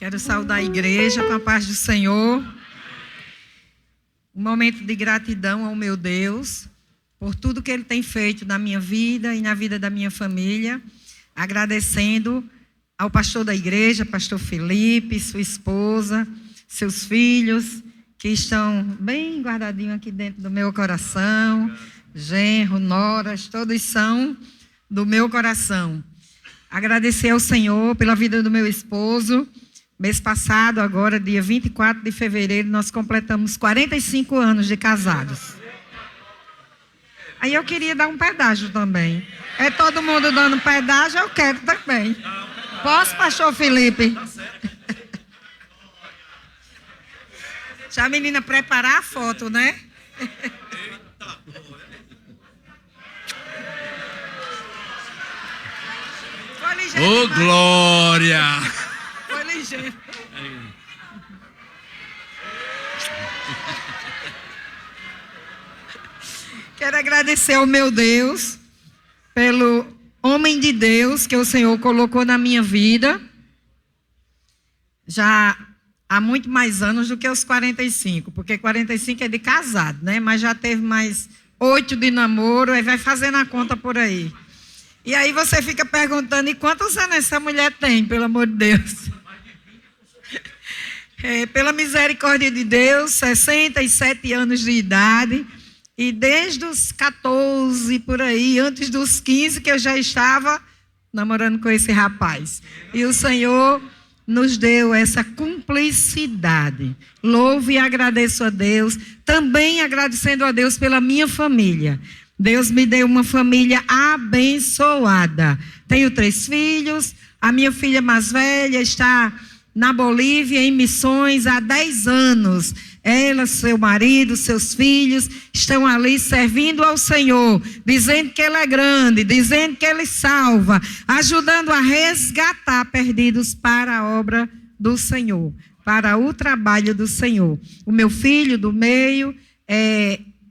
Quero saudar a igreja com a paz do Senhor. Um momento de gratidão ao meu Deus por tudo que Ele tem feito na minha vida e na vida da minha família. Agradecendo ao pastor da igreja, pastor Felipe, sua esposa, seus filhos, que estão bem guardadinhos aqui dentro do meu coração. Genro, noras, todos são do meu coração. Agradecer ao Senhor pela vida do meu esposo. Mês passado, agora, dia 24 de fevereiro, nós completamos 45 anos de casados. Aí eu queria dar um pedágio também. É todo mundo dando pedágio, eu quero também. Posso, pastor Felipe? Deixa a menina preparar a foto, né? Foi ligeiro. Ô, glória! Foi ligeiro. Quero agradecer ao meu Deus pelo homem de Deus que o Senhor colocou na minha vida. Já há muito mais anos do que os 45, porque 45 é de casado, né? Mas já teve mais 8 de namoro, aí vai fazendo a conta por aí. E aí você fica perguntando, e quantos anos essa mulher tem, pelo amor de Deus? Pela misericórdia de Deus, 67 anos de idade, e desde os 14, por aí, antes dos 15, que eu já estava namorando com esse rapaz. E o Senhor nos deu essa cumplicidade. Louvo e agradeço a Deus, também agradecendo a Deus pela minha família. Deus me deu uma família abençoada. Tenho 3 filhos, a minha filha mais velha está na Bolívia, em missões, há 10 anos. Ela, seu marido, seus filhos estão ali servindo ao Senhor, dizendo que Ele é grande, dizendo que Ele salva, ajudando a resgatar perdidos para a obra do Senhor, para o trabalho do Senhor. O meu filho do meio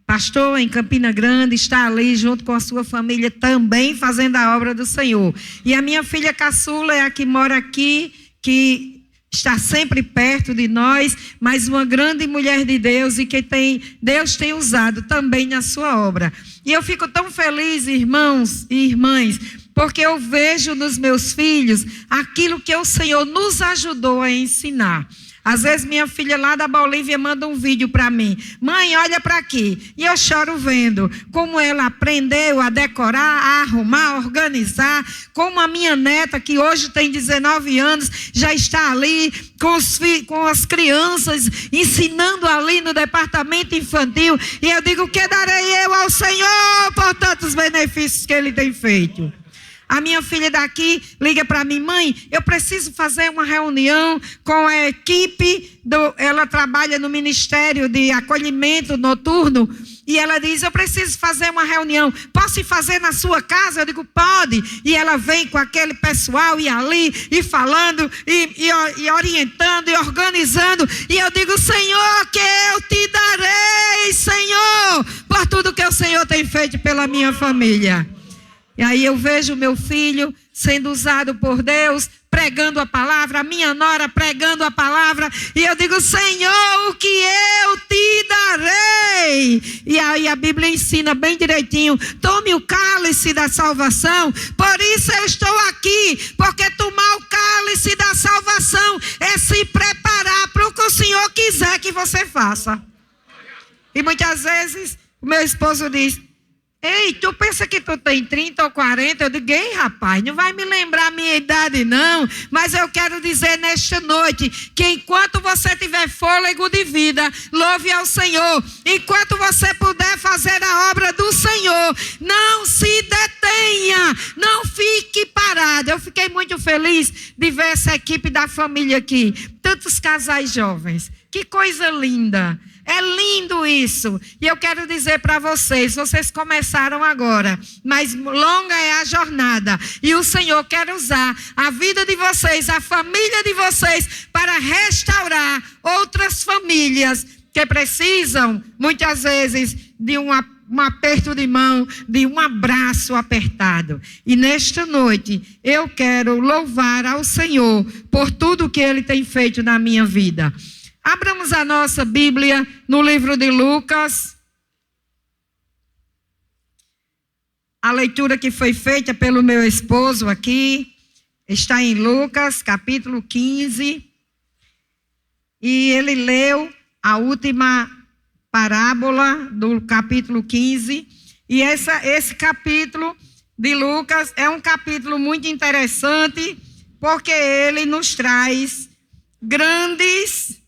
pastor em Campina Grande, está ali junto com a sua família também fazendo a obra do Senhor. E a minha filha caçula é a que mora aqui, que está sempre perto de nós, mas uma grande mulher de Deus e que Deus tem usado também na sua obra. E eu fico tão feliz, irmãos e irmãs, porque eu vejo nos meus filhos aquilo que o Senhor nos ajudou a ensinar. Às vezes minha filha lá da Bolívia manda um vídeo para mim. Mãe, olha para aqui. E eu choro vendo como ela aprendeu a decorar, a arrumar, a organizar. Como a minha neta, que hoje tem 19 anos, já está ali com as crianças, ensinando ali no departamento infantil. E eu digo, que darei eu ao Senhor por tantos benefícios que Ele tem feito. A minha filha daqui liga para mim, mãe, eu preciso fazer uma reunião com a equipe, ela trabalha no Ministério de Acolhimento Noturno, e ela diz, eu preciso fazer uma reunião, posso ir fazer na sua casa? Eu digo, pode. E ela vem com aquele pessoal, e ali, e falando, e orientando, e organizando, e eu digo, Senhor, que eu te darei, Senhor, por tudo que o Senhor tem feito pela minha família. E aí eu vejo meu filho sendo usado por Deus, pregando a palavra, a minha nora pregando a palavra, e eu digo, Senhor, o que eu te darei? E aí a Bíblia ensina bem direitinho, tome o cálice da salvação, por isso eu estou aqui, porque tomar o cálice da salvação é se preparar para o que o Senhor quiser que você faça. E muitas vezes o meu esposo diz, ei, tu pensa que tu tem 30 ou 40? Eu digo, ei, rapaz, não vai me lembrar a minha idade não, mas eu quero dizer nesta noite, que enquanto você tiver fôlego de vida, louve ao Senhor, enquanto você puder fazer a obra do Senhor, não se detenha, não fique parado. Eu fiquei muito feliz de ver essa equipe da família aqui, tantos casais jovens, que coisa linda. É lindo isso. E eu quero dizer para vocês começaram agora, mas longa é a jornada. E o Senhor quer usar a vida de vocês, a família de vocês, para restaurar outras famílias que precisam, muitas vezes, de um aperto de mão, de um abraço apertado. E nesta noite, eu quero louvar ao Senhor por tudo que Ele tem feito na minha vida. Abramos a nossa Bíblia no livro de Lucas. A leitura que foi feita pelo meu esposo aqui está em Lucas, capítulo 15. E ele leu a última parábola do capítulo 15. E esse capítulo de Lucas é um capítulo muito interessante, porque ele nos traz grandes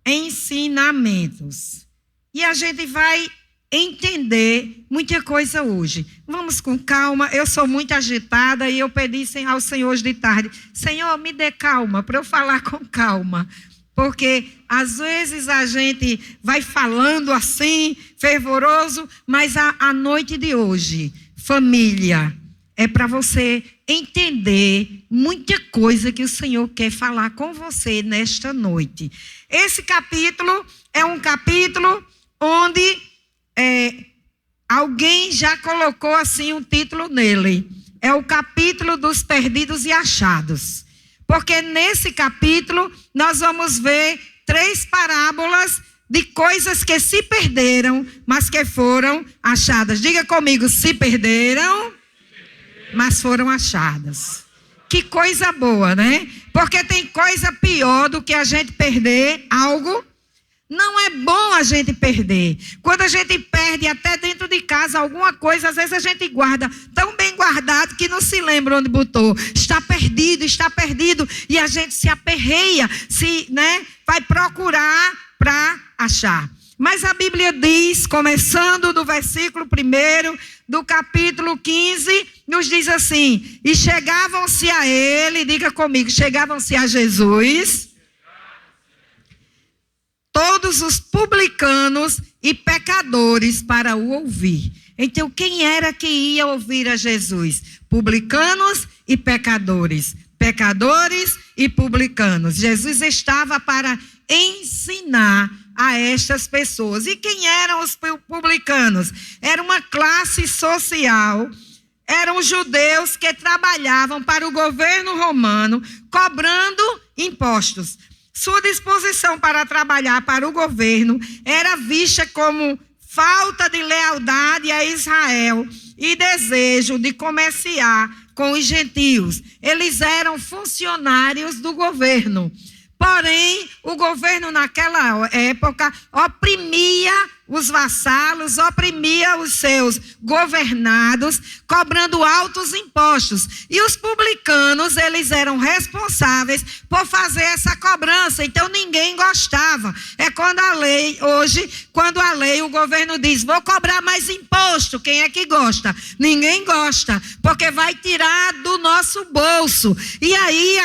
ensinamentos. E a gente vai entender muita coisa hoje. Vamos com calma. Eu sou muito agitada e eu pedi ao Senhor hoje de tarde: Senhor, me dê calma para eu falar com calma. Porque às vezes a gente vai falando assim, fervoroso, mas a noite de hoje, família, é para você entender muita coisa que o Senhor quer falar com você nesta noite. Esse capítulo é um capítulo onde alguém já colocou assim um título nele. É o capítulo dos perdidos e achados. Porque nesse capítulo nós vamos ver 3 parábolas de coisas que se perderam, mas que foram achadas. Diga comigo: se perderam, mas foram achadas. Que coisa boa, né? Porque tem coisa pior do que a gente perder algo. Não é bom a gente perder. Quando a gente perde até dentro de casa alguma coisa, às vezes a gente guarda tão bem guardado que não se lembra onde botou. Está perdido. E a gente se aperreia, vai procurar para achar. Mas a Bíblia diz, começando do versículo 1 do capítulo 15, nos diz assim: e chegavam-se a ele, diga comigo, chegavam-se a Jesus todos os publicanos e pecadores para o ouvir. Então, quem era que ia ouvir a Jesus? Publicanos e pecadores. Pecadores e publicanos. Jesus estava para ensinar a estas pessoas. E quem eram os publicanos? Era uma classe social. Eram judeus que trabalhavam para o governo romano, cobrando impostos. Sua disposição para trabalhar para o governo era vista como falta de lealdade a Israel e desejo de comerciar com os gentios. Eles eram funcionários do governo. Porém, o governo naquela época oprimia os vassalos, oprimia os seus governados, cobrando altos impostos. E os publicanos, eles eram responsáveis por fazer essa cobrança. Então, ninguém gostava. É quando a lei, o governo diz: vou cobrar mais imposto. Quem é que gosta? Ninguém gosta, porque vai tirar do nosso bolso. E aí,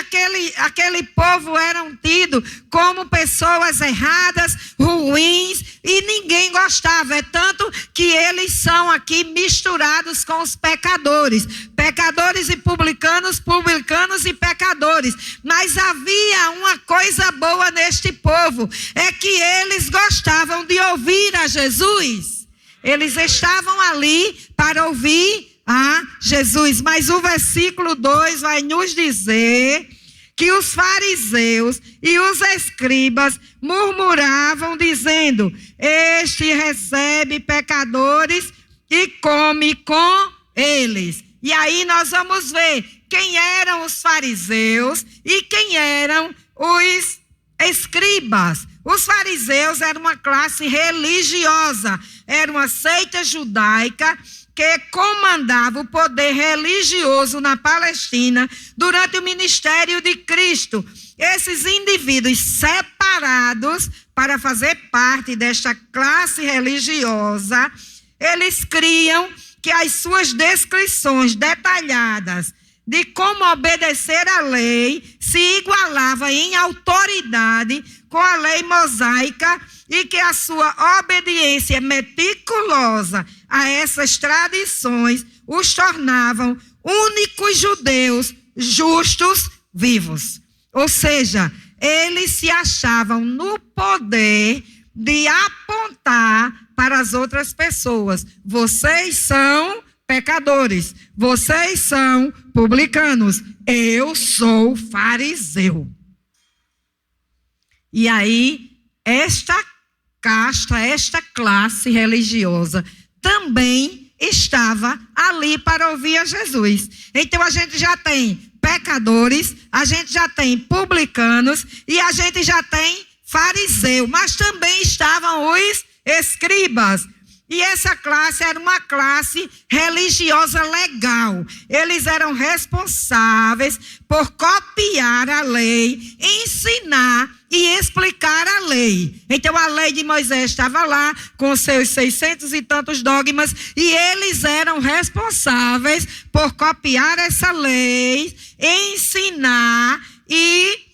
aquele povo eram tidos como pessoas erradas, ruins, e ninguém gostava. É tanto que eles são aqui misturados com os pecadores. Pecadores e publicanos, publicanos e pecadores. Mas havia uma coisa boa neste povo, é que eles gostavam de ouvir a Jesus. Eles estavam ali para ouvir a Jesus. Mas o versículo 2 vai nos dizer que os fariseus e os escribas murmuravam, dizendo: este recebe pecadores e come com eles. E aí nós vamos ver quem eram os fariseus e quem eram os escribas. Os fariseus eram uma classe religiosa, era uma seita judaica que comandava o poder religioso na Palestina durante o ministério de Cristo. Esses indivíduos separados para fazer parte desta classe religiosa, eles criam que as suas descrições detalhadas de como obedecer à lei se igualava em autoridade com a lei mosaica e que a sua obediência meticulosa a essas tradições os tornavam únicos judeus justos vivos. Ou seja, eles se achavam no poder de apontar para as outras pessoas: vocês são pecadores, vocês são publicanos, eu sou fariseu. E aí, esta casta, esta classe religiosa também estava ali para ouvir a Jesus. Então a gente já tem pecadores, a gente já tem publicanos e a gente já tem fariseu, mas também estavam os escribas. E essa classe era uma classe religiosa legal. Eles eram responsáveis por copiar a lei, ensinar e explicar a lei. Então a lei de Moisés estava lá com seus 600 e tantos dogmas e eles eram responsáveis por copiar essa lei, ensinar e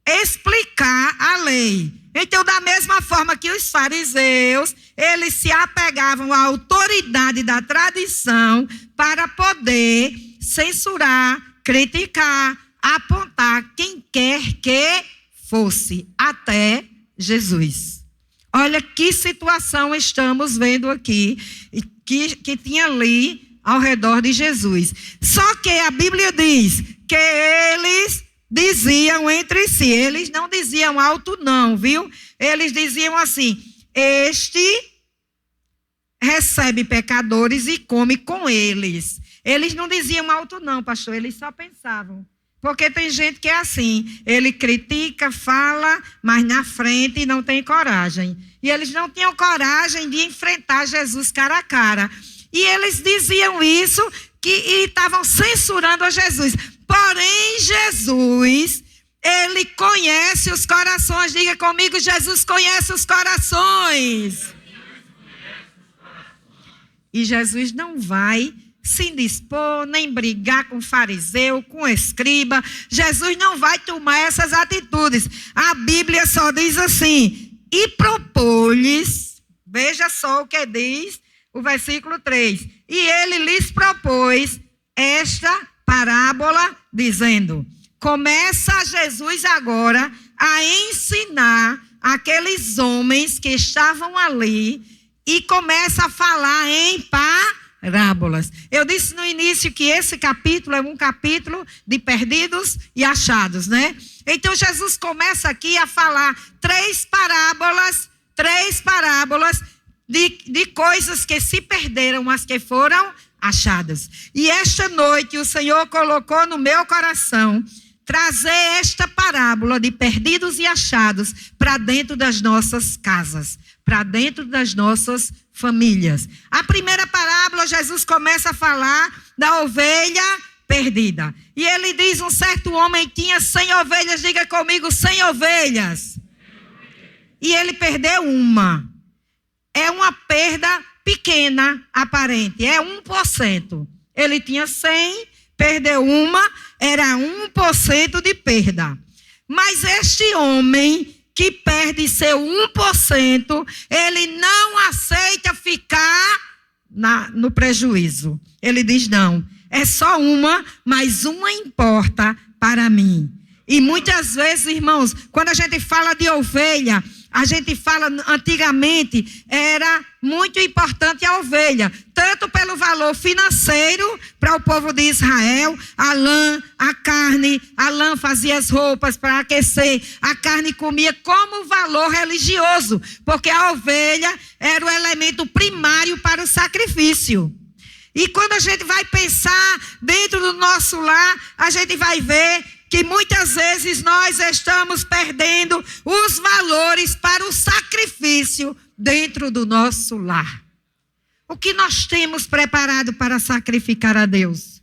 explicar a lei. Então, da mesma forma que os fariseus, eles se apegavam à autoridade da tradição para poder censurar, criticar, apontar quem quer que fosse, até Jesus. Olha que situação estamos vendo aqui, que tinha ali ao redor de Jesus. Só que a Bíblia diz que eles diziam entre si, eles não diziam alto não, viu? Eles diziam assim: este recebe pecadores e come com eles. Eles não diziam alto não, pastor, eles só pensavam. Porque tem gente que é assim, ele critica, fala, mas na frente não tem coragem. E eles não tinham coragem de enfrentar Jesus cara a cara. E eles diziam isso e estavam censurando a Jesus. Porém, Jesus, ele conhece os corações. Diga comigo, Jesus conhece os corações. E Jesus não vai se indispor, nem brigar com fariseu, com escriba. Jesus não vai tomar essas atitudes. A Bíblia só diz assim: e propôs-lhes, veja só o que diz o versículo 3. E ele lhes propôs esta parábola, dizendo: começa Jesus agora a ensinar aqueles homens que estavam ali e começa a falar em parábolas. Eu disse no início que esse capítulo é um capítulo de perdidos e achados, né? Então Jesus começa aqui a falar três parábolas de coisas que se perderam, mas que foram achadas. E esta noite o Senhor colocou no meu coração trazer esta parábola de perdidos e achados para dentro das nossas casas, para dentro das nossas famílias. A primeira parábola, Jesus começa a falar da ovelha perdida. E ele diz: um certo homem tinha 100 ovelhas, diga comigo, 100 ovelhas. E ele perdeu uma. É uma perda pequena, aparente, é 1%. Ele tinha 100, perdeu uma, era 1% de perda. Mas este homem que perde seu 1%, ele não aceita ficar no prejuízo. Ele diz: não, é só uma, mas uma importa para mim. E muitas vezes, irmãos, quando a gente fala de ovelha, a gente fala, antigamente, era muito importante a ovelha, tanto pelo valor financeiro para o povo de Israel, a lã, a carne, a lã fazia as roupas para aquecer, a carne comia, como valor religioso, porque a ovelha era o elemento primário para o sacrifício. E quando a gente vai pensar dentro do nosso lar, a gente vai ver que muitas vezes nós estamos perdendo os valores para o sacrifício dentro do nosso lar. O que nós temos preparado para sacrificar a Deus?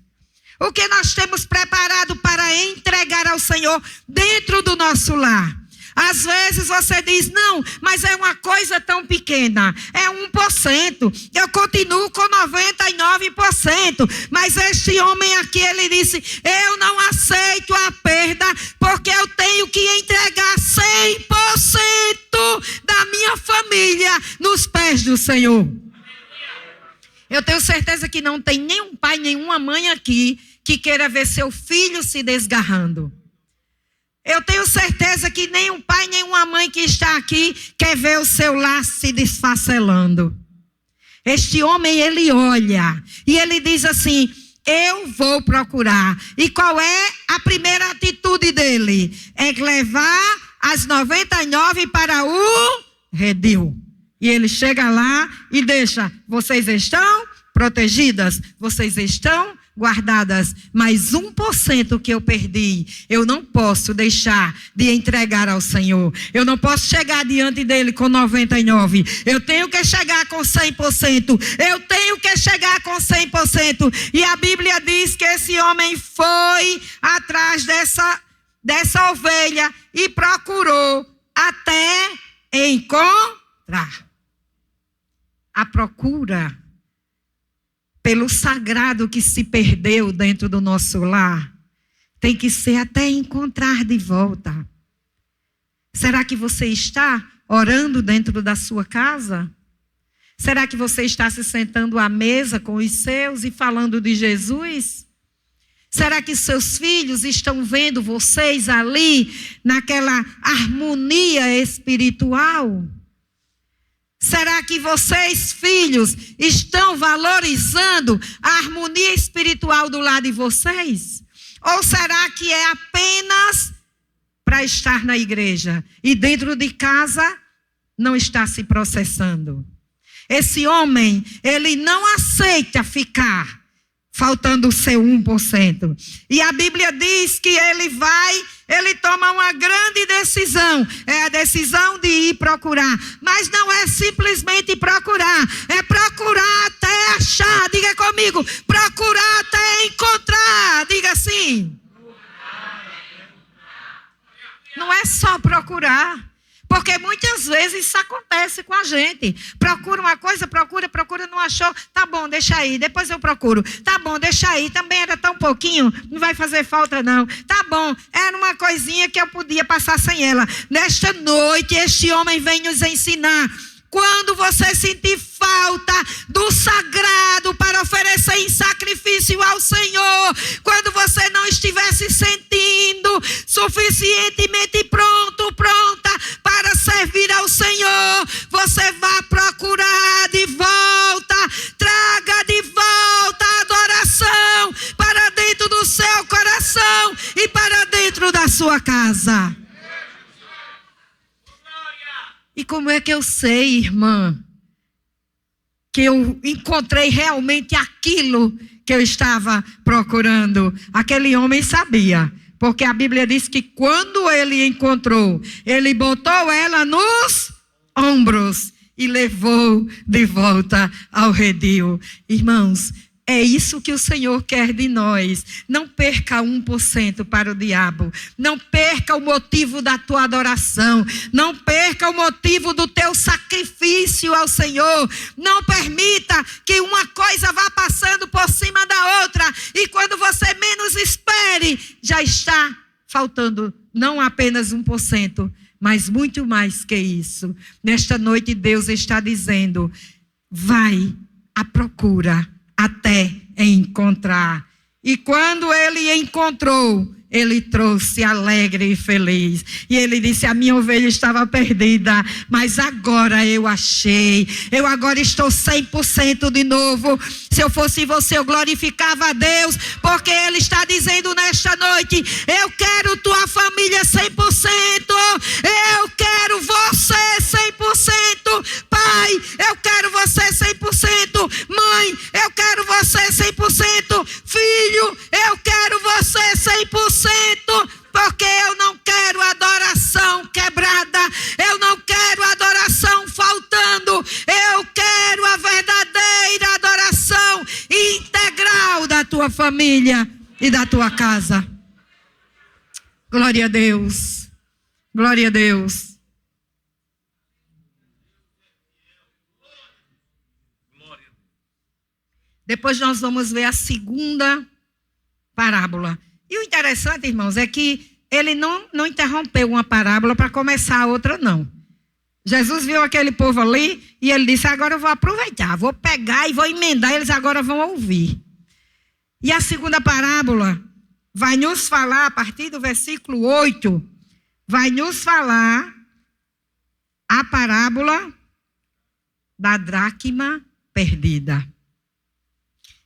O que nós temos preparado para entregar ao Senhor dentro do nosso lar? Às vezes você diz: não, mas é uma coisa tão pequena, é 1%, eu continuo com 99%, mas este homem aqui, ele disse: eu não aceito a perda, porque eu tenho que entregar 100% da minha família nos pés do Senhor. Eu tenho certeza que não tem nenhum pai, nenhuma mãe aqui que queira ver seu filho se desgarrando. Eu tenho certeza que nenhum pai, nenhuma mãe que está aqui quer ver o seu lar se desfacelando. Este homem, ele olha e ele diz assim: eu vou procurar. E qual é a primeira atitude dele? É levar as 99 para o redil. E ele chega lá e deixa: vocês estão protegidas, vocês estão guardadas, mas 1% que eu perdi, eu não posso deixar de entregar ao Senhor. Eu não posso chegar diante dele com 99. Eu tenho que chegar com 100%. Eu tenho que chegar com 100%. E a Bíblia diz que esse homem foi atrás dessa ovelha e procurou até encontrar. A procura pelo sagrado que se perdeu dentro do nosso lar, tem que ser até encontrar de volta. Será que você está orando dentro da sua casa? Será que você está se sentando à mesa com os seus e falando de Jesus? Será que seus filhos estão vendo vocês ali, naquela harmonia espiritual? Será que vocês, filhos, estão valorizando a harmonia espiritual do lado de vocês? Ou será que é apenas para estar na igreja e dentro de casa não está se processando? Esse homem, ele não aceita ficar faltando o seu 1%. E a Bíblia diz que ele toma uma grande decisão. É a decisão de ir procurar. Mas não é simplesmente procurar. É procurar até achar. Diga comigo. Procurar até encontrar. Diga assim. Não é só procurar. Porque muitas vezes isso acontece com a gente. Procura uma coisa, procura, não achou. Tá bom, deixa aí, depois eu procuro. Tá bom, deixa aí, também era tão pouquinho, não vai fazer falta não. Tá bom, era uma coisinha que eu podia passar sem ela. Nesta noite, este homem vem nos ensinar. Quando você sentir falta do sagrado para oferecer em sacrifício ao Senhor, quando você não estiver se sentindo suficientemente pronta para servir ao Senhor, você vai procurar de volta, traga de volta a adoração para dentro do seu coração e para dentro da sua casa. E como é que eu sei, irmã, que eu encontrei realmente aquilo que eu estava procurando? Aquele homem sabia, porque a Bíblia diz que quando ele encontrou, ele botou ela nos ombros e levou de volta ao redil. Irmãos, é isso que o Senhor quer de nós. Não perca 1% para o diabo. Não perca o motivo da tua adoração. Não perca o motivo do teu sacrifício ao Senhor. Não permita que uma coisa vá passando por cima da outra. E quando você menos espere, já está faltando não apenas 1%, mas muito mais que isso. Nesta noite Deus está dizendo: vai à procura até encontrar. E quando ele encontrou, ele trouxe alegre e feliz. E ele disse: a minha ovelha estava perdida, mas agora eu achei. Eu agora estou 100% de novo. Se eu fosse você, eu glorificava a Deus, porque ele está dizendo nesta noite: eu quero tua família 100%. Eu quero você 100%. Pai, eu quero você 100%. Mãe, eu quero você 100%. Filho, eu quero você 100%. Porque eu não quero adoração quebrada. Eu não quero adoração faltando. Eu quero a verdadeira adoração integral da tua família e da tua casa. Glória a Deus. Glória a Deus. Depois nós vamos ver a segunda parábola. E o interessante, irmãos, é que ele não interrompeu uma parábola para começar a outra, não. Jesus viu aquele povo ali e ele disse: agora eu vou aproveitar, vou pegar e vou emendar, eles agora vão ouvir. E a segunda parábola vai nos falar, a partir do versículo 8, vai nos falar a parábola da dracma perdida.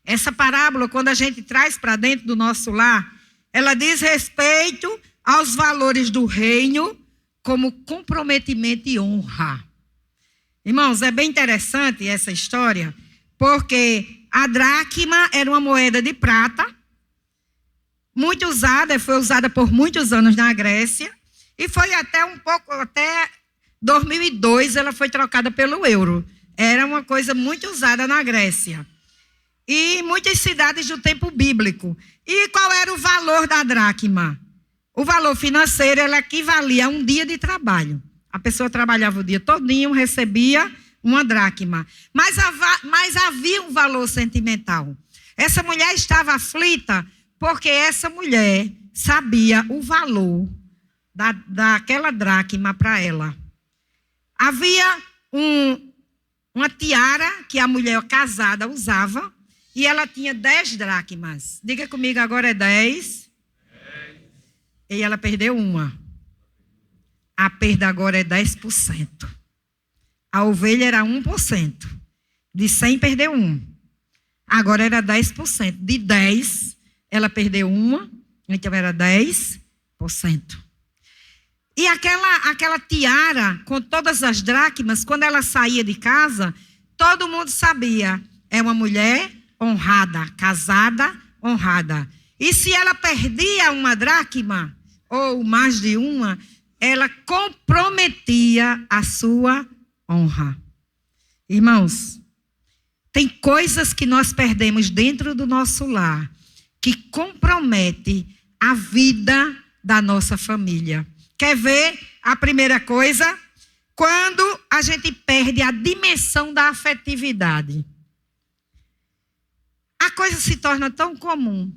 Essa parábola, quando a gente traz para dentro do nosso lar, ela diz respeito aos valores do reino como comprometimento e honra. Irmãos, é bem interessante essa história, porque a dracma era uma moeda de prata, muito usada, foi usada por muitos anos na Grécia, e foi até 2002 ela foi trocada pelo euro. Era uma coisa muito usada na Grécia. E em muitas cidades do tempo bíblico. E qual era o valor da dracma? O valor financeiro, ela equivalia a um dia de trabalho. A pessoa trabalhava o dia todinho, recebia uma dracma. Mas havia um valor sentimental. Essa mulher estava aflita porque essa mulher sabia o valor daquela dracma para ela. Havia uma tiara que a mulher casada usava e ela tinha 10 dracmas. Diga comigo, agora é 10. E ela perdeu uma. A perda agora é 10%. A ovelha era 1%. De 100 perdeu 1. Agora era 10%. De 10, ela perdeu uma, então era 10%. E aquela tiara, com todas as dracmas, quando ela saía de casa, todo mundo sabia, é uma mulher honrada, casada, honrada. E se ela perdia uma dracma, ou mais de uma, ela comprometia a sua honra. Irmãos, tem coisas que nós perdemos dentro do nosso lar, que compromete a vida da nossa família. Quer ver a primeira coisa? Quando a gente perde a dimensão da afetividade. A coisa se torna tão comum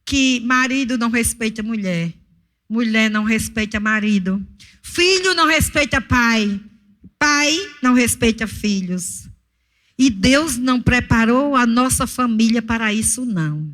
que marido não respeita mulher, mulher não respeita marido, filho não respeita pai, pai não respeita filhos. E Deus não preparou a nossa família para isso, não.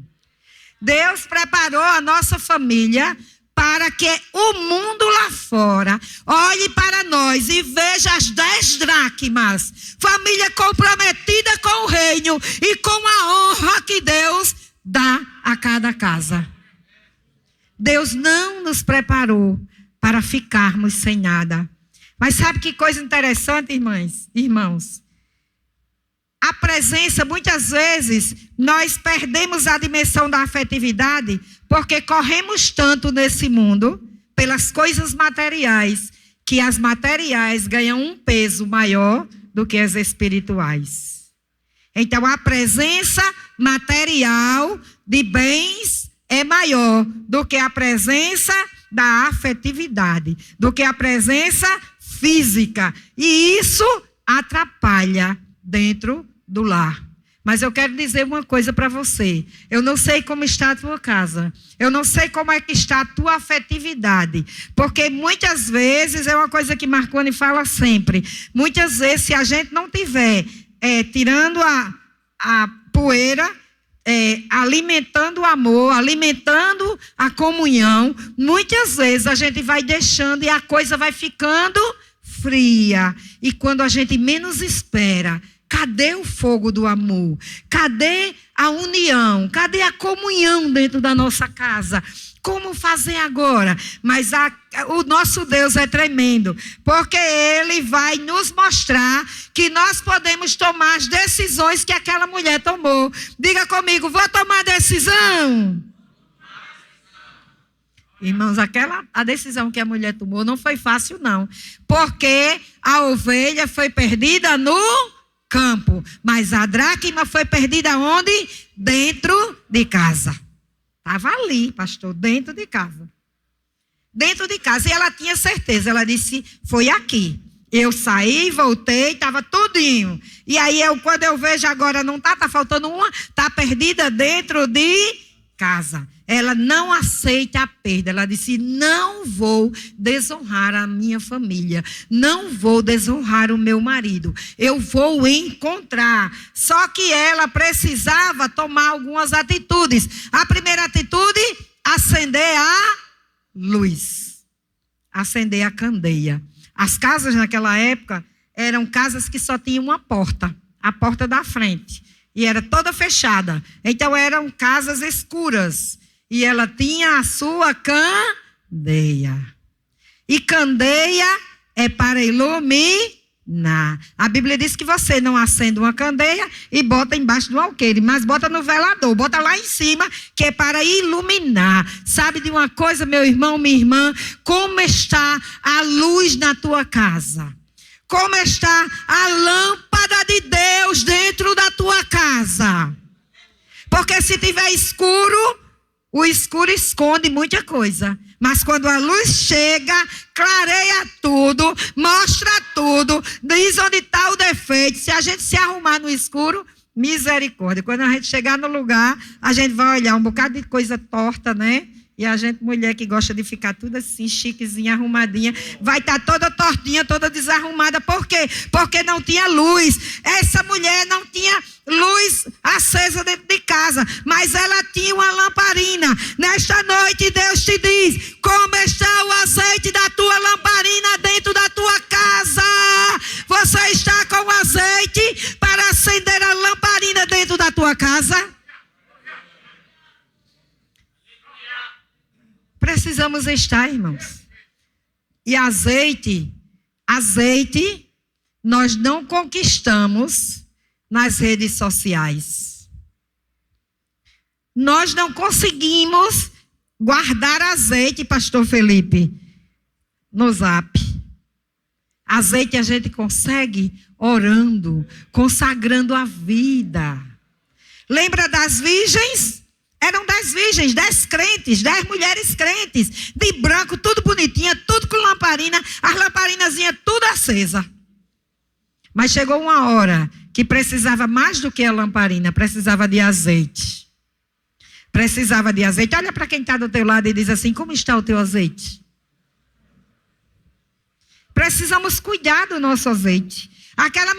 Deus preparou a nossa família para que o mundo lá fora olhe para nós e veja as 10 dracmas. Família comprometida com o reino e com a honra que Deus dá a cada casa. Deus não nos preparou para ficarmos sem nada. Mas sabe que coisa interessante, irmãos? A presença, muitas vezes, nós perdemos a dimensão da afetividade porque corremos tanto nesse mundo pelas coisas materiais, que as materiais ganham um peso maior do que as espirituais. Então, a presença material de bens é maior do que a presença da afetividade, do que a presença física. E isso atrapalha dentro do lar. Mas eu quero dizer uma coisa para você. Eu não sei como está a tua casa. Eu não sei como é que está a tua afetividade. Porque muitas vezes, é uma coisa que Marconi fala sempre. Muitas vezes, se a gente não tiver tirando a poeira, alimentando o amor, alimentando a comunhão, muitas vezes a gente vai deixando e a coisa vai ficando fria. E quando a gente menos espera, cadê o fogo do amor? Cadê a união? Cadê a comunhão dentro da nossa casa? Como fazer agora? Mas o nosso Deus é tremendo, porque Ele vai nos mostrar que nós podemos tomar as decisões que aquela mulher tomou. Diga comigo, vou tomar decisão. Irmãos, a decisão que a mulher tomou não foi fácil, não. Porque a ovelha foi perdida no campo, mas a dracma foi perdida onde? Dentro de casa. Estava ali, pastor, dentro de casa. Dentro de casa. E ela tinha certeza, ela disse, foi aqui. Eu saí, voltei, estava tudinho. E aí, quando eu vejo agora, não está faltando uma, está perdida dentro de casa. Ela não aceita a perda. Ela disse, não vou desonrar a minha família. Não vou desonrar o meu marido. Eu vou encontrar. Só que ela precisava tomar algumas atitudes. A primeira atitude, acender a luz. acender a candeia. As casas naquela época eram casas que só tinham uma porta, a porta da frente, e era toda fechada. Então eram casas escuras, e ela tinha a sua candeia. E candeia é para iluminar. A Bíblia diz que você não acende uma candeia e bota embaixo do alqueire, mas bota no velador, bota lá em cima, que é para iluminar. Sabe de uma coisa, meu irmão, minha irmã? Como está a luz na tua casa? Como está a lâmpada de Deus dentro da tua casa? Porque se tiver escuro, o escuro esconde muita coisa. Mas quando a luz chega, clareia tudo, mostra tudo, diz onde está o defeito. Se a gente se arrumar no escuro, misericórdia. Quando a gente chegar no lugar, a gente vai olhar um bocado de coisa torta, né? E a gente, mulher que gosta de ficar tudo assim, chiquezinha, arrumadinha, vai estar toda tortinha, toda desarrumada. Por quê? Porque não tinha luz. Essa mulher não tinha luz acesa dentro de casa, mas ela tinha uma lamparina. Nesta noite, Deus te diz: como está o azeite da tua lamparina dentro da tua casa? Você está com azeite para acender a lamparina dentro da tua casa? Precisamos estar, irmãos. E azeite, nós não conquistamos nas redes sociais. Nós não conseguimos guardar azeite, pastor Felipe, no Zap. Azeite a gente consegue orando, consagrando a vida. Lembra das virgens? Eram 10 virgens, 10 crentes, 10 mulheres crentes, de branco, tudo bonitinha, tudo com lamparina, as lamparinazinhas tudo acesa. Mas chegou uma hora que precisava mais do que a lamparina, precisava de azeite. Precisava de azeite. Olha para quem está do teu lado e diz assim: como está o teu azeite? Precisamos cuidar do nosso azeite. Aquela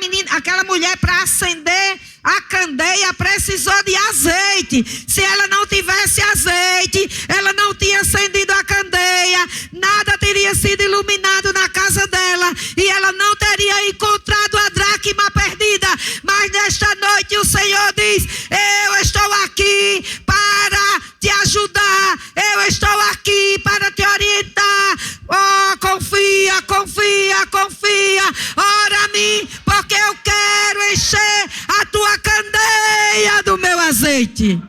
mulher, para acender a candeia, precisou de azeite. Se ela não tivesse azeite, ela não tinha acendido a candeia, nada teria sido iluminado na casa dela, e ela não teria encontrado a dracma perdida. Mas nesta noite o Senhor diz: eu estou aqui para te ajudar, eu estou aqui para te orientar. Oh, confia, confia, confia, ora a mim, porque eu quero encher a tua candeia do meu azeite.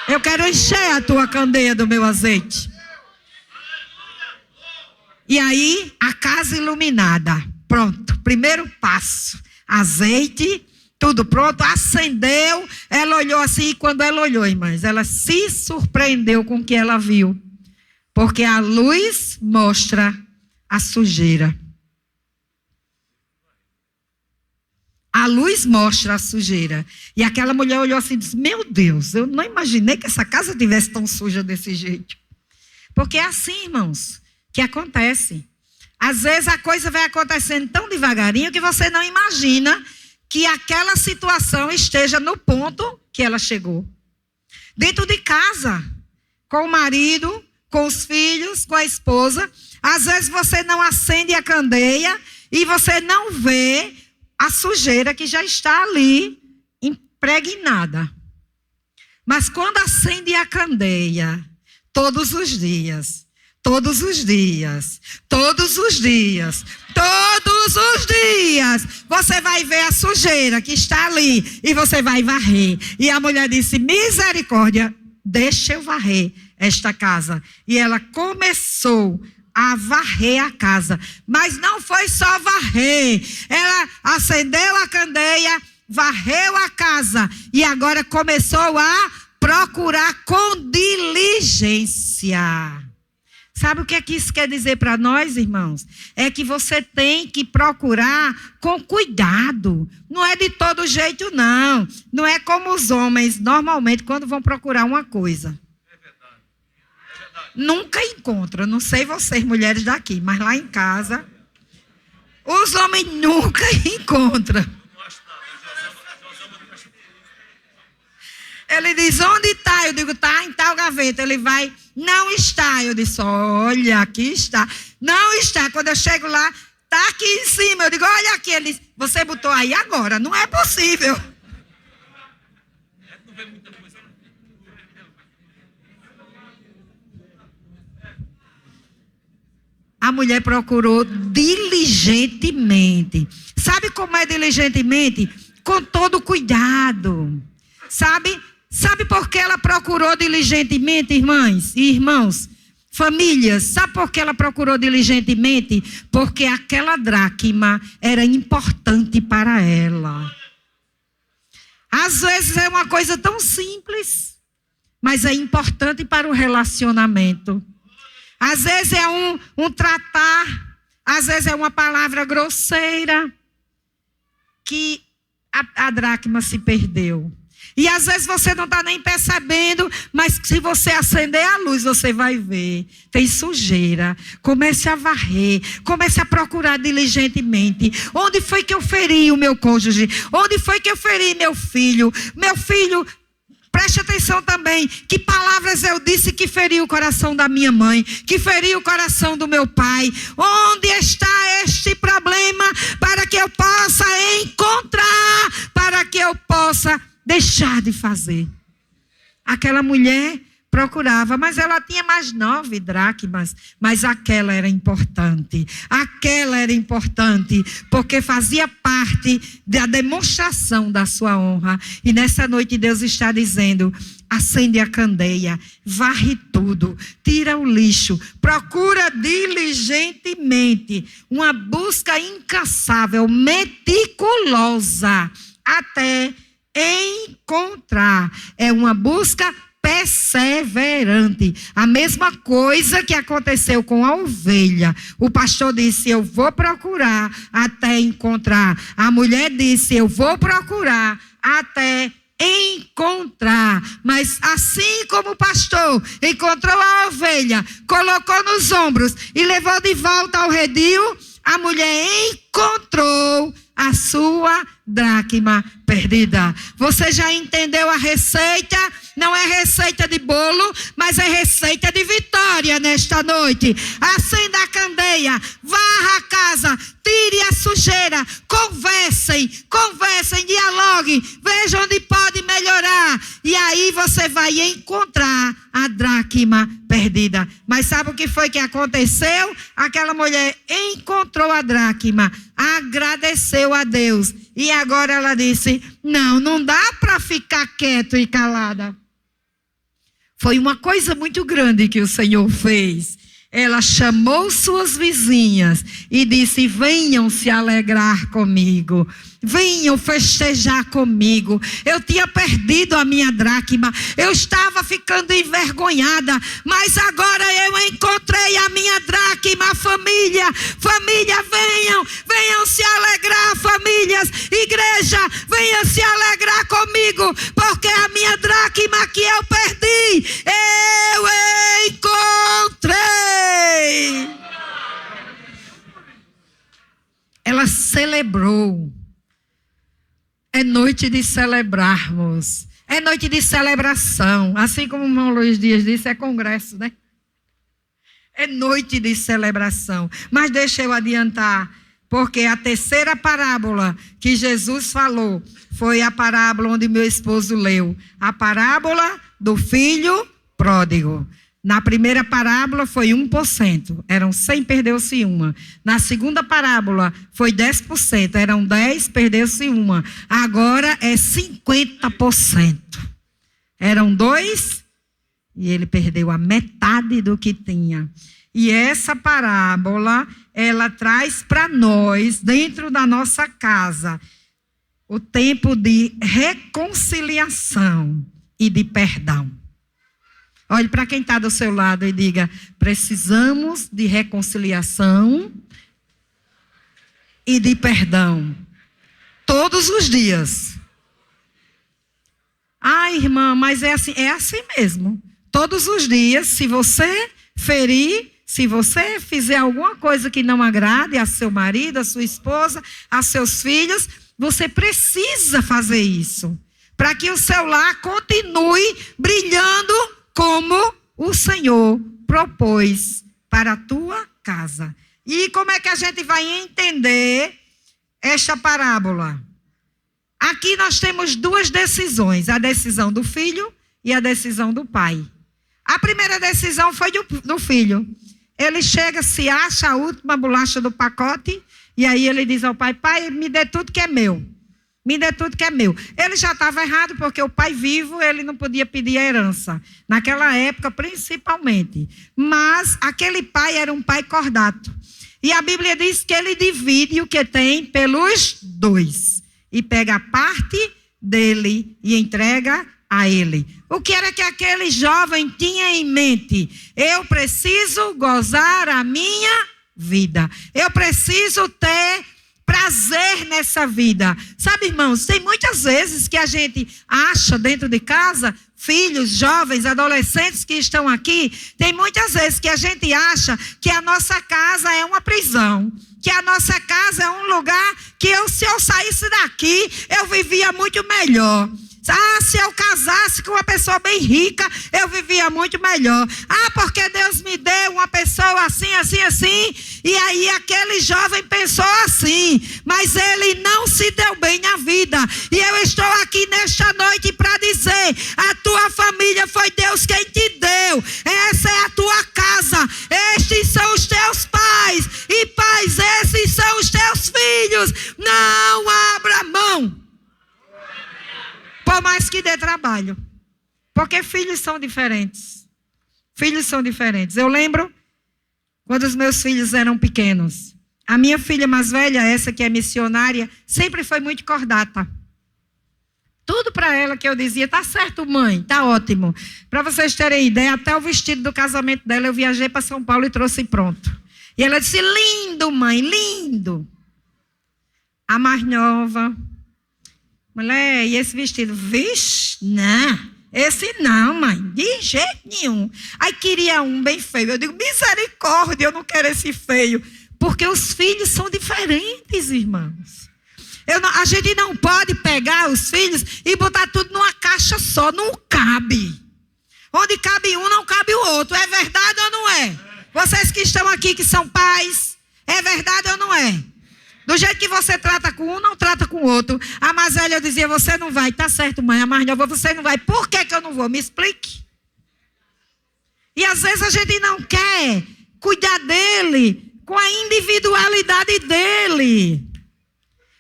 Eu quero encher a tua candeia do meu azeite. E aí, a casa iluminada. Pronto, primeiro passo. Azeite, tudo pronto, acendeu. Ela olhou assim, e quando ela olhou, irmãs, ela se surpreendeu com o que ela viu. Porque a luz mostra a sujeira. A luz mostra a sujeira. E aquela mulher olhou assim e disse: meu Deus, eu não imaginei que essa casa tivesse tão suja desse jeito. Porque é assim, irmãos, que acontece. Às vezes a coisa vai acontecendo tão devagarinho que você não imagina que aquela situação esteja no ponto que ela chegou. Dentro de casa, com o marido, com os filhos, com a esposa. Às vezes você não acende a candeia e você não vê a sujeira que já está ali impregnada. Mas quando acende a candeia, todos os dias, todos os dias, todos os dias, todos os dias, você vai ver a sujeira que está ali e você vai varrer. E a mulher disse: misericórdia, deixa eu varrer esta casa. E ela começou a varrer a casa. Mas não foi só varrer. Ela acendeu a candeia, varreu a casa. E agora começou a procurar com diligência. Sabe o que é que isso quer dizer para nós, irmãos? É que você tem que procurar com cuidado. Não é de todo jeito, não. Não é como os homens, normalmente, quando vão procurar uma coisa. Nunca encontram. Não sei vocês, mulheres daqui, mas lá em casa, os homens nunca encontram. Ele diz, onde está? Eu digo, está em tal gaveta. Ele vai, não está. Eu disse, olha, aqui está. Não está. Quando eu chego lá, está aqui em cima. Eu digo, olha aqui. Ele diz, você botou aí agora. Não é possível. A mulher procurou diligentemente. Sabe como é diligentemente? Com todo cuidado. Sabe por que ela procurou diligentemente, irmãs e irmãos? Famílias, sabe por que ela procurou diligentemente? Porque aquela dracma era importante para ela. Às vezes é uma coisa tão simples, mas é importante para o relacionamento. Às vezes é um tratar, às vezes é uma palavra grosseira, que a dracma se perdeu. E às vezes você não está nem percebendo, mas se você acender a luz, você vai ver. Tem sujeira. Comece a varrer, comece a procurar diligentemente. Onde foi que eu feri o meu cônjuge? Onde foi que eu feri meu filho? Meu filho... Preste atenção também, que palavras eu disse que feriu o coração da minha mãe, que feriu o coração do meu pai. Onde está este problema para que eu possa encontrar, para que eu possa deixar de fazer? Aquela mulher procurava, mas ela tinha mais 9 dracmas, mas aquela era importante. Aquela era importante, porque fazia parte da demonstração da sua honra. E nessa noite Deus está dizendo, acende a candeia, varre tudo, tira o lixo, procura diligentemente, uma busca incansável, meticulosa, até encontrar. É uma busca perseverante. A mesma coisa que aconteceu com a ovelha. O pastor disse, eu vou procurar até encontrar. A mulher disse, eu vou procurar até encontrar. Mas assim como o pastor encontrou a ovelha, colocou nos ombros e levou de volta ao redil, a mulher encontrou a sua dracma perdida. Você já entendeu a receita? Não é receita de bolo, mas é receita de vitória nesta noite. Acenda a candeia, varra a casa, tire a sujeira, conversem, dialoguem, vejam onde pode melhorar. E aí você vai encontrar a dracma perdida. Mas sabe o que foi que aconteceu? Aquela mulher encontrou a dracma, agradeceu a Deus. E agora ela disse, não dá para ficar quieto e calada. Foi uma coisa muito grande que o Senhor fez. Ela chamou suas vizinhas e disse, venham se alegrar comigo. Venham festejar comigo. Eu tinha perdido a minha dracma. Eu estava ficando envergonhada. Mas agora eu encontrei a minha dracma. Família, venham se alegrar, famílias. Igreja, venham se alegrar comigo. Porque a minha dracma que eu perdi, eu encontrei. Ela celebrou. É noite de celebrarmos. É noite de celebração. Assim como o irmão Luiz Dias disse, é congresso, né? É noite de celebração. Mas deixa eu adiantar, porque a terceira parábola que Jesus falou foi a parábola onde meu esposo leu. A parábola do filho pródigo. Na primeira parábola foi 1%, eram 100, perdeu-se uma. Na segunda parábola foi 10%, eram 10, perdeu-se uma. Agora é 50%. Eram 2 e ele perdeu a metade do que tinha. E essa parábola, ela traz para nós, dentro da nossa casa, o tempo de reconciliação e de perdão. Olhe para quem está do seu lado e diga, precisamos de reconciliação e de perdão. Todos os dias. Ah, irmã, mas é assim mesmo. Todos os dias, se você ferir, se você fizer alguma coisa que não agrade a seu marido, a sua esposa, a seus filhos, você precisa fazer isso. para que o seu lar continue brilhando como o Senhor propôs para a tua casa. E como é que a gente vai entender esta parábola? Aqui nós temos duas decisões, a decisão do filho e a decisão do pai. A primeira decisão foi do filho. Ele chega, se acha a última bolacha do pacote, e aí ele diz ao pai: pai, me dê tudo que é meu. Me dê tudo que é meu. Ele já estava errado, porque o pai vivo, ele não podia pedir a herança. Naquela época, principalmente. Mas aquele pai era um pai cordato. E a Bíblia diz que ele divide o que tem pelos dois. E pega a parte dele e entrega a ele. O que era que aquele jovem tinha em mente? Eu preciso gozar a minha vida. Eu preciso ter prazer nessa vida. Sabe, irmãos, tem muitas vezes que a gente acha dentro de casa, filhos, jovens, adolescentes que estão aqui, tem muitas vezes que a gente acha que a nossa casa é uma prisão, que a nossa casa é um lugar que se eu saísse daqui, eu vivia muito melhor. Se eu casasse com uma pessoa bem rica, eu vivia muito melhor. Porque Deus me deu uma pessoa assim, assim, assim. E aí aquele jovem pensou assim, mas ele não se deu bem na vida. E eu estou aqui nesta noite para dizer: a tua família foi Deus quem te deu. Essa é a tua casa. Estes são os teus pais. E pais, esses são os teus filhos. Não abra mão. Por mais que dê trabalho. Porque filhos são diferentes. Filhos são diferentes. Eu lembro quando os meus filhos eram pequenos. A minha filha mais velha, essa que é missionária, sempre foi muito cordata. Tudo para ela que eu dizia: tá certo, mãe, tá ótimo. Para vocês terem ideia, até o vestido do casamento dela eu viajei para São Paulo e trouxe pronto. E ela disse: lindo, mãe, lindo. A mais nova: mulher, e esse vestido? Vixe, não. Esse não, mãe, de jeito nenhum. Aí queria um bem feio. Eu digo: misericórdia, eu não quero esse feio. Porque os filhos são diferentes, irmãos. A gente não pode pegar os filhos e botar tudo numa caixa só. Não cabe. Onde cabe um, não cabe o outro. É verdade ou não é? Vocês que estão aqui, que são pais, é verdade ou não é? Do jeito que você trata com um, não trata com o outro. A mais velha eu dizia: você não vai. Tá certo, mãe. A mais nova: você não vai. Por que eu não vou? Me explique. E às vezes a gente não quer cuidar dele com a individualidade dele.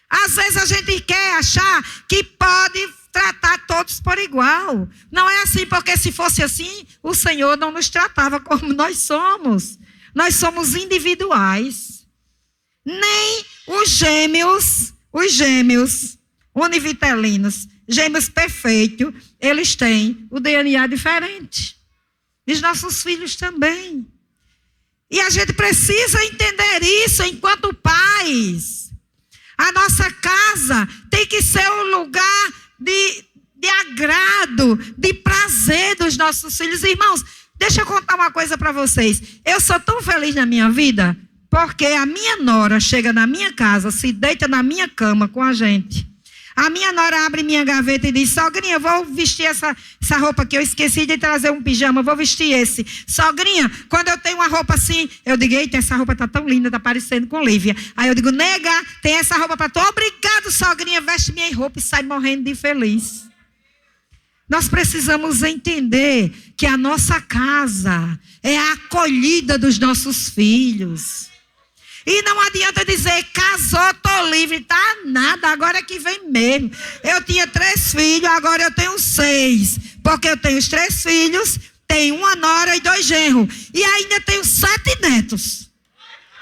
Às vezes a gente quer achar que pode tratar todos por igual. Não é assim, porque se fosse assim, o Senhor não nos tratava como nós somos. Nós somos individuais. Nem os gêmeos univitelinos, gêmeos perfeitos, eles têm o DNA diferente. E os nossos filhos também. E a gente precisa entender isso enquanto pais. A nossa casa tem que ser um lugar de agrado, de prazer dos nossos filhos. Irmãos, deixa eu contar uma coisa para vocês. Eu sou tão feliz na minha vida porque a minha nora chega na minha casa, se deita na minha cama com a gente. A minha nora abre minha gaveta e diz: sogrinha, vou vestir essa roupa que eu esqueci de trazer um pijama, vou vestir esse. Sogrinha, quando eu tenho uma roupa assim, eu digo: eita, essa roupa tá tão linda, tá parecendo com Lívia. Aí eu digo: nega, tem essa roupa para tu. Obrigado, sogrinha, veste minha roupa e sai morrendo de feliz. Nós precisamos entender que a nossa casa é a acolhida dos nossos filhos. E não adianta dizer: casou, tô livre. Tá nada, agora é que vem mesmo. Eu tinha 3 filhos, agora eu tenho 6. Porque eu tenho os 3 filhos, tenho uma nora e 2 genros. E ainda tenho 7 netos.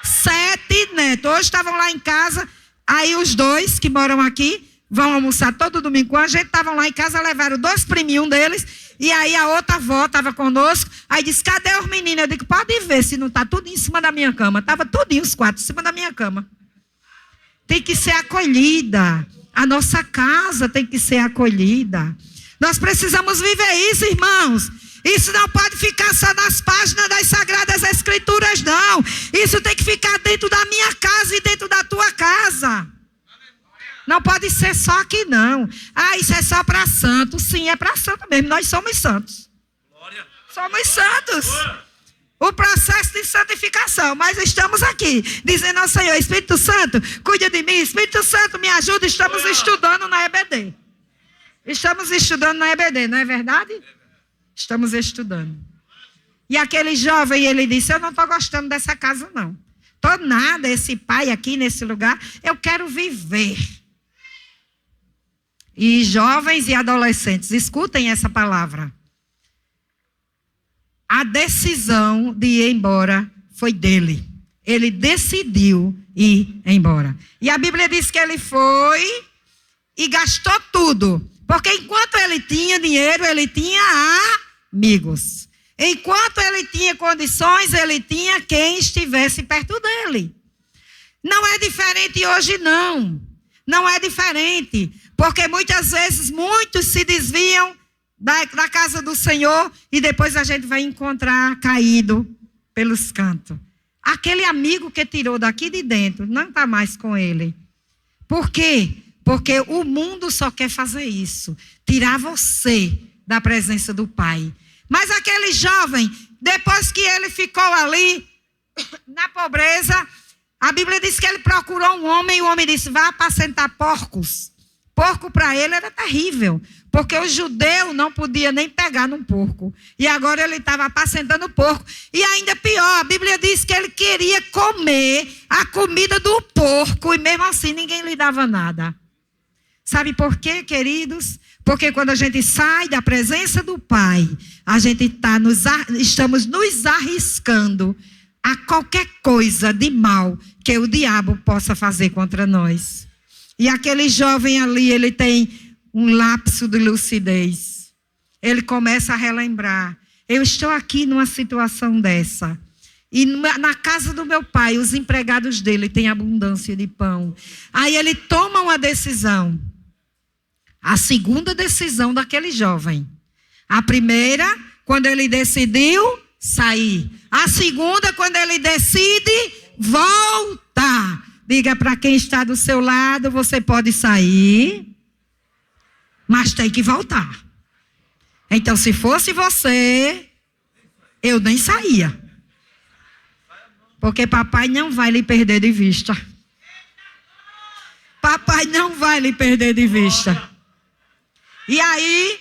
7 netos. Hoje estavam lá em casa, aí os 2 que moram aqui vão almoçar todo domingo com a gente. Estavam lá em casa, levaram 2 priminhos deles. E aí a outra avó estava conosco. Aí disse: cadê os meninos? Eu digo: pode ver se não está tudo em cima da minha cama. Estava tudinho os 4 em cima da minha cama. Tem que ser acolhida. A nossa casa tem que ser acolhida. Nós precisamos viver isso, irmãos. Isso não pode ficar só nas páginas das Sagradas Escrituras, não. Isso tem que ficar dentro da minha casa e dentro da tua casa. Não pode ser só aqui, não. Ah, isso é só para santos. Sim, é para santos mesmo. Nós somos santos. Somos santos. O processo de santificação. Mas estamos aqui, dizendo ao Senhor, Espírito Santo, cuida de mim. Espírito Santo, me ajuda. Estamos estudando na EBD. Estamos estudando na EBD, não é verdade? Estamos estudando. E aquele jovem, ele disse, eu não estou gostando dessa casa, não. Estou nada, esse pai aqui nesse lugar, eu quero viver. E jovens e adolescentes, escutem essa palavra. A decisão de ir embora foi dele. Ele decidiu ir embora. E a Bíblia diz que ele foi e gastou tudo. Porque enquanto ele tinha dinheiro, ele tinha amigos. Enquanto ele tinha condições, ele tinha quem estivesse perto dele. Não é diferente hoje, não. Não é diferente. Porque muitas vezes, muitos se desviam da casa do Senhor e depois a gente vai encontrar caído pelos cantos. Aquele amigo que tirou daqui de dentro não está mais com ele. Por quê? Porque o mundo só quer fazer isso. Tirar você da presença do Pai. Mas aquele jovem, depois que ele ficou ali, na pobreza, a Bíblia diz que ele procurou um homem e o homem disse, vá apacentar porcos. Porco para ele era terrível, porque o judeu não podia nem pegar num porco. E agora ele estava apacentando porco. E ainda pior, a Bíblia diz que ele queria comer a comida do porco e mesmo assim ninguém lhe dava nada. Sabe por quê, queridos? Porque quando a gente sai da presença do Pai, a gente estamos nos arriscando a qualquer coisa de mal que o diabo possa fazer contra nós. E aquele jovem ali, ele tem um lapso de lucidez. Ele começa a relembrar. Eu estou aqui numa situação dessa. E na casa do meu pai, os empregados dele têm abundância de pão. Aí ele toma uma decisão. A segunda decisão daquele jovem. A primeira, quando ele decidiu sair. A segunda, quando ele decide voltar. Diga para quem está do seu lado, você pode sair, mas tem que voltar. Então, se fosse você, eu nem saía. Porque papai não vai lhe perder de vista. Papai não vai lhe perder de vista. E aí,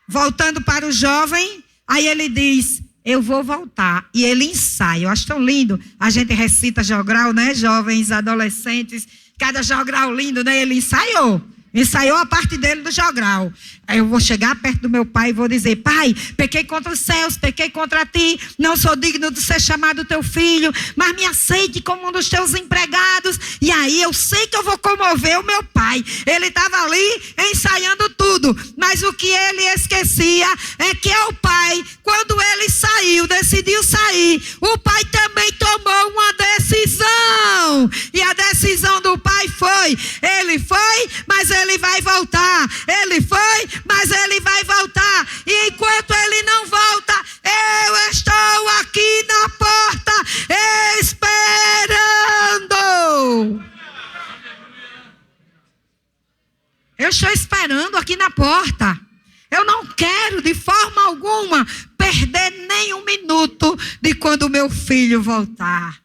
voltando para o jovem, aí ele diz, eu vou voltar. E ele ensaia. Eu acho tão lindo. A gente recita jogral, né? Jovens, adolescentes. Cada jogral lindo, né? Ele ensaiou. Ensaiou a parte dele do jogral. Aí eu vou chegar perto do meu pai e vou dizer, pai, pequei contra os céus, pequei contra ti, não sou digno de ser chamado teu filho, mas me aceite como um dos teus empregados. E aí eu sei que eu vou comover o meu pai. Ele estava ali ensaiando tudo, mas o que ele esquecia é que o pai, quando ele saiu, decidiu sair, o pai também tomou uma decisão. E a decisão do pai foi, ele foi, mas ele vai voltar. Ele foi, mas ele vai voltar. E enquanto ele não volta, eu estou aqui na porta esperando. Eu estou esperando aqui na porta. Eu não quero de forma alguma perder nem um minuto de quando o meu filho voltar.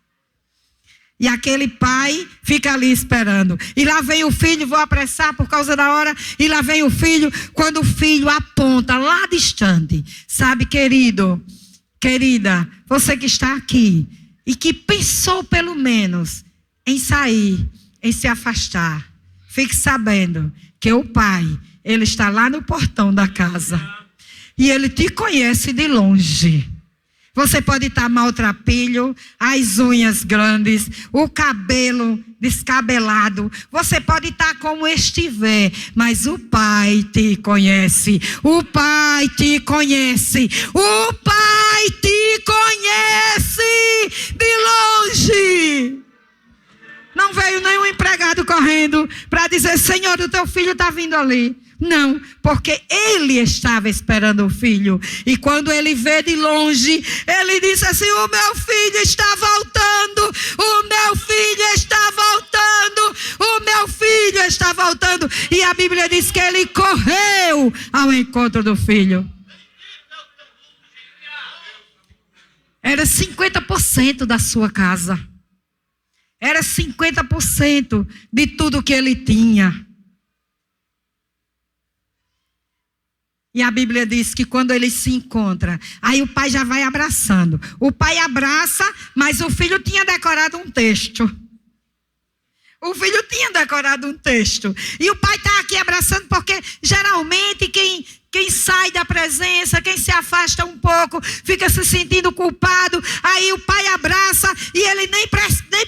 E aquele pai fica ali esperando. E lá vem o filho, vou apressar por causa da hora. E lá vem o filho, quando o filho aponta lá distante. Sabe, querido, querida, você que está aqui e que pensou pelo menos em sair, em se afastar. Fique sabendo que o pai, ele está lá no portão da casa. E ele te conhece de longe. Você pode estar maltrapilho, as unhas grandes, o cabelo descabelado. Você pode estar como estiver, mas o Pai te conhece. O Pai te conhece. O Pai te conhece de longe. Não veio nenhum empregado correndo para dizer, Senhor, o teu filho está vindo ali. Não, porque ele estava esperando o filho. E quando ele vê de longe, ele disse assim, o meu filho está voltando. O meu filho está voltando. O meu filho está voltando. ao encontro do filho. Era 50% da sua casa. Era 50% de tudo que ele tinha. E a Bíblia diz que quando eles se encontram, aí o pai já vai abraçando. O pai abraça, mas o filho tinha decorado um texto. O filho tinha decorado um texto. E o pai está aqui abraçando porque geralmente quem sai da presença, quem se afasta um pouco, fica se sentindo culpado. Aí o pai abraça e ele nem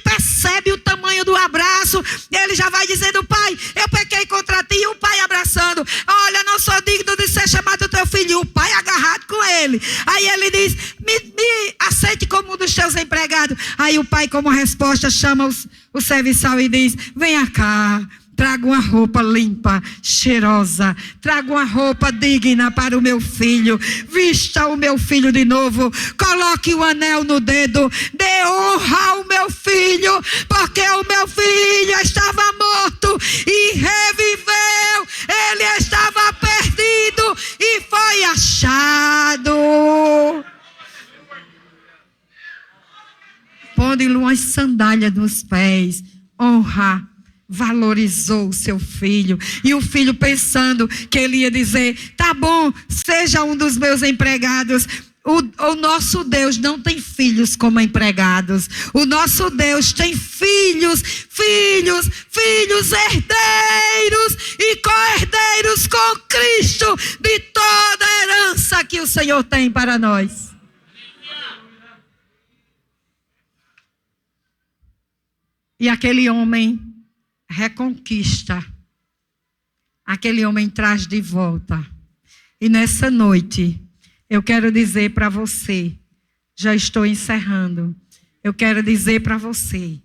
percebe o tamanho do abraço. Ele já vai dizendo: pai, eu pequei contra ti. E o pai abraçando: olha, não sou digno de ser chamado teu filho. E o pai agarrado com ele. Aí ele diz: me aceite como um dos teus empregados. Aí o pai, como resposta, chama o serviçal e diz: venha cá. Traga uma roupa limpa, cheirosa. Traga uma roupa digna para o meu filho. Vista o meu filho de novo. Coloque o anel no dedo. Dê honra ao meu filho, porque o meu filho estava morto e reviveu. Ele estava perdido e foi achado. Põe-lhe umas sandálias nos pés. Honra. Valorizou o seu filho. E o filho pensando que ele ia dizer: tá bom, seja um dos meus empregados. O nosso Deus não tem filhos como empregados. O nosso Deus tem filhos, herdeiros e co-herdeiros com Cristo de toda a herança que o Senhor tem para nós. E aquele homem reconquista. Aquele homem traz de volta. E nessa noite, eu quero dizer para você, já estou encerrando, eu quero dizer para você,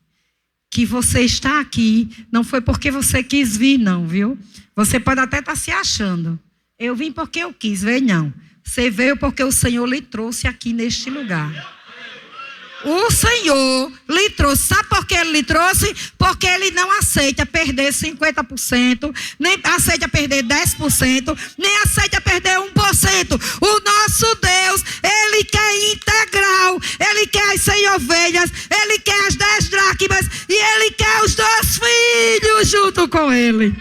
que você está aqui, não foi porque você quis vir não, viu? Você pode até estar se achando, eu vim porque eu quis, veio não. Você veio porque o Senhor lhe trouxe aqui neste lugar. O Senhor lhe trouxe. Sabe por que Ele lhe trouxe? Porque Ele não aceita perder 50%, nem aceita perder 10%, nem aceita perder 1%. O nosso Deus, Ele quer integral. Ele quer as 100 ovelhas, Ele quer as 10 dracmas e Ele quer os 2 filhos junto com Ele.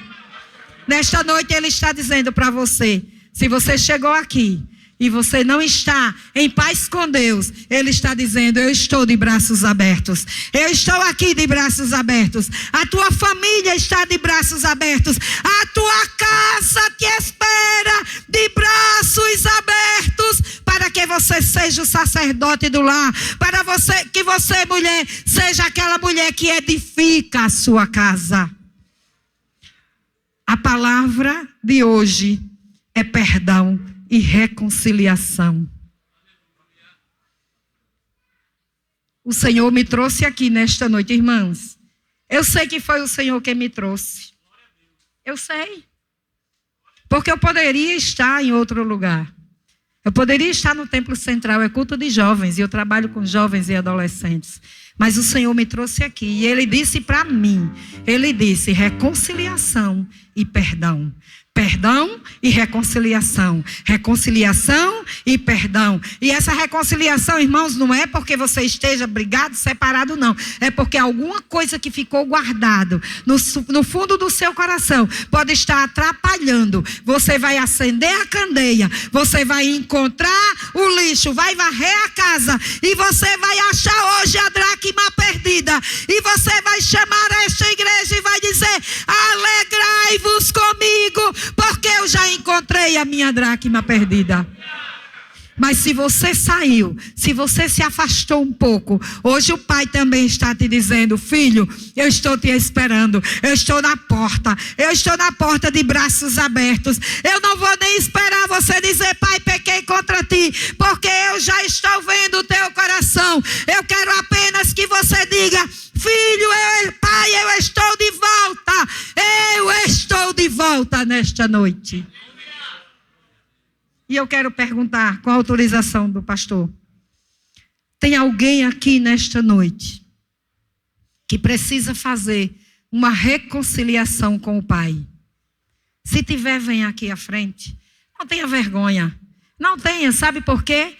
Nesta noite Ele está dizendo para você, se você chegou aqui e você não está em paz com Deus, Ele está dizendo: eu estou de braços abertos. Eu estou aqui de braços abertos. A tua família está de braços abertos. A tua casa te espera de braços abertos, para que você seja o sacerdote do lar, para que você, mulher, seja aquela mulher que edifica a sua casa. A palavra de hoje é perdão e reconciliação. O Senhor me trouxe aqui nesta noite, irmãos. Eu sei que foi o Senhor quem me trouxe. Eu sei. Porque eu poderia estar em outro lugar. Eu poderia estar no templo central, é culto de jovens, e eu trabalho com jovens e adolescentes. Mas o Senhor me trouxe aqui e Ele disse para mim, Ele disse: reconciliação e perdão. Perdão e reconciliação. Reconciliação e perdão. E essa reconciliação, irmãos, não é porque você esteja brigado, separado, não. É porque alguma coisa que ficou guardado no fundo do seu coração pode estar atrapalhando. Você vai acender a candeia, você vai encontrar o lixo, vai varrer a casa e você vai achar hoje a dracma perdida. E você vai chamar esta igreja e vai dizer: alegrai-vos comigo, porque eu já encontrei a minha dracma perdida. Mas se você saiu, se você se afastou um pouco, hoje o Pai também está te dizendo: filho, eu estou te esperando, eu estou na porta de braços abertos. Eu não vou nem esperar você dizer: pai, pequei contra ti, porque eu já estou vendo o teu coração. Eu quero apenas que você diga: filho, pai, eu estou de volta. Eu estou de volta nesta noite. E eu quero perguntar, com a autorização do pastor: tem alguém aqui nesta noite que precisa fazer uma reconciliação com o Pai? Se tiver, vem aqui à frente. Não tenha vergonha. Não tenha, sabe por quê?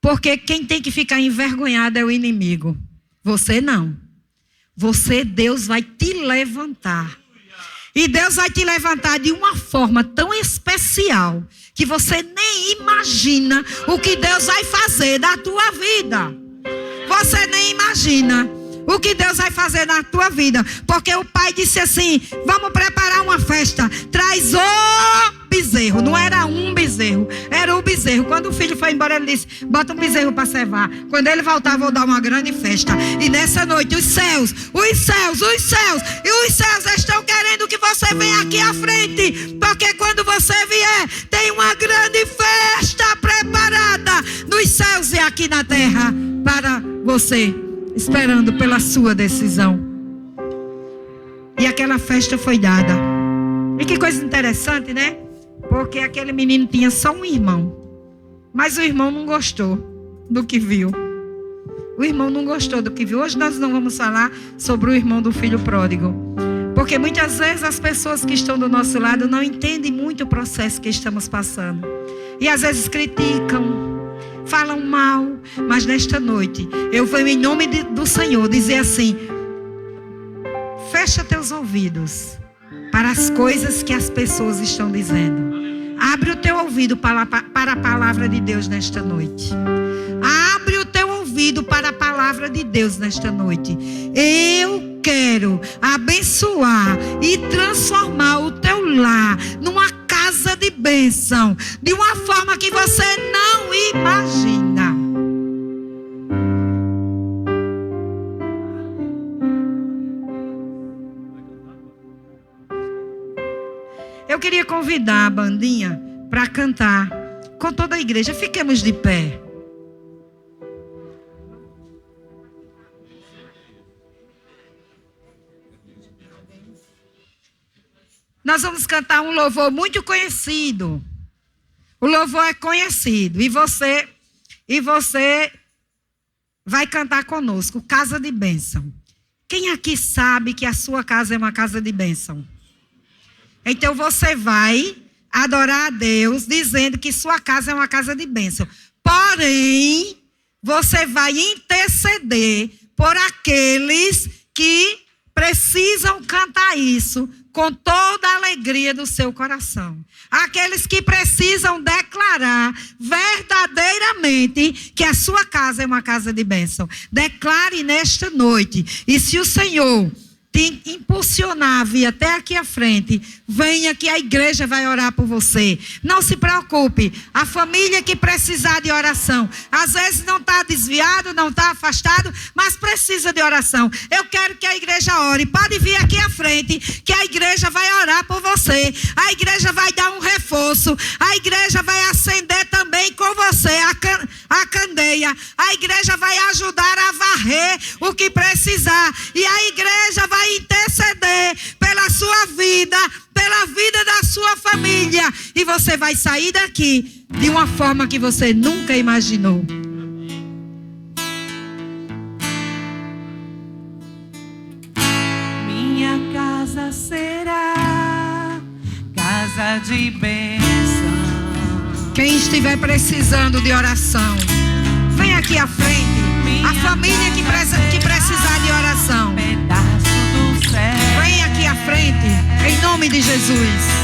Porque quem tem que ficar envergonhado é o inimigo. Você não. Você, Deus vai te levantar. E Deus vai te levantar de uma forma tão especial que você nem imagina o que Deus vai fazer da tua vida. Você nem imagina o que Deus vai fazer na tua vida. Porque o pai disse assim: vamos preparar uma festa. Traz o bezerro. Não era um bezerro, era o bezerro. Quando o filho foi embora, ele disse: bota um bezerro para cevar. Quando ele voltar, vou dar uma grande festa. E nessa noite os céus estão querendo que você venha aqui à frente. Porque quando você vier, tem uma grande festa preparada nos céus e aqui na terra para você, esperando pela sua decisão. E aquela festa foi dada. E que coisa interessante, né? Porque aquele menino tinha só um irmão. Mas o irmão não gostou do que viu. O irmão não gostou do que viu. Hoje nós não vamos falar sobre o irmão do filho pródigo. Porque muitas vezes as pessoas que estão do nosso lado não entendem muito o processo que estamos passando. E às vezes criticam, falam mal. Mas nesta noite, eu venho em nome do Senhor dizer assim: fecha teus ouvidos para as coisas que as pessoas estão dizendo. Abre o teu ouvido para a palavra de Deus nesta noite. Abre o teu ouvido para a palavra de Deus nesta noite. Eu quero abençoar e transformar o teu lar numa casa de bênção, de uma forma que você não imagina. Eu queria convidar a bandinha para cantar com toda a igreja. Fiquemos de pé. Nós vamos cantar um louvor muito conhecido. O louvor é conhecido. E você vai cantar conosco, Casa de Bênção. Quem aqui sabe que a sua casa é uma casa de bênção? Então você vai adorar a Deus dizendo que sua casa é uma casa de bênção. Porém, você vai interceder por aqueles que precisam cantar isso com toda a alegria do seu coração. Aqueles que precisam declarar verdadeiramente que a sua casa é uma casa de bênção. Declare nesta noite. E se o Senhor te impulsionar a vir até aqui à frente, venha que a igreja vai orar por você. Não se preocupe, a família que precisar de oração, às vezes não está desviado, não está afastado, mas precisa de oração. Eu quero que a igreja ore. Pode vir aqui à frente, que a igreja vai orar por você. A igreja vai dar um reforço. A igreja vai acender também com você a candeia. A igreja vai ajudar a varrer o que precisar. E a igreja vai interceder pela sua vida, pela vida da sua família. E você vai sair daqui de uma forma que você nunca imaginou. Minha casa será casa de bênção. Quem estiver precisando de oração, vem aqui à frente. A família que precisar de oração, vem aqui à frente, em nome de Jesus.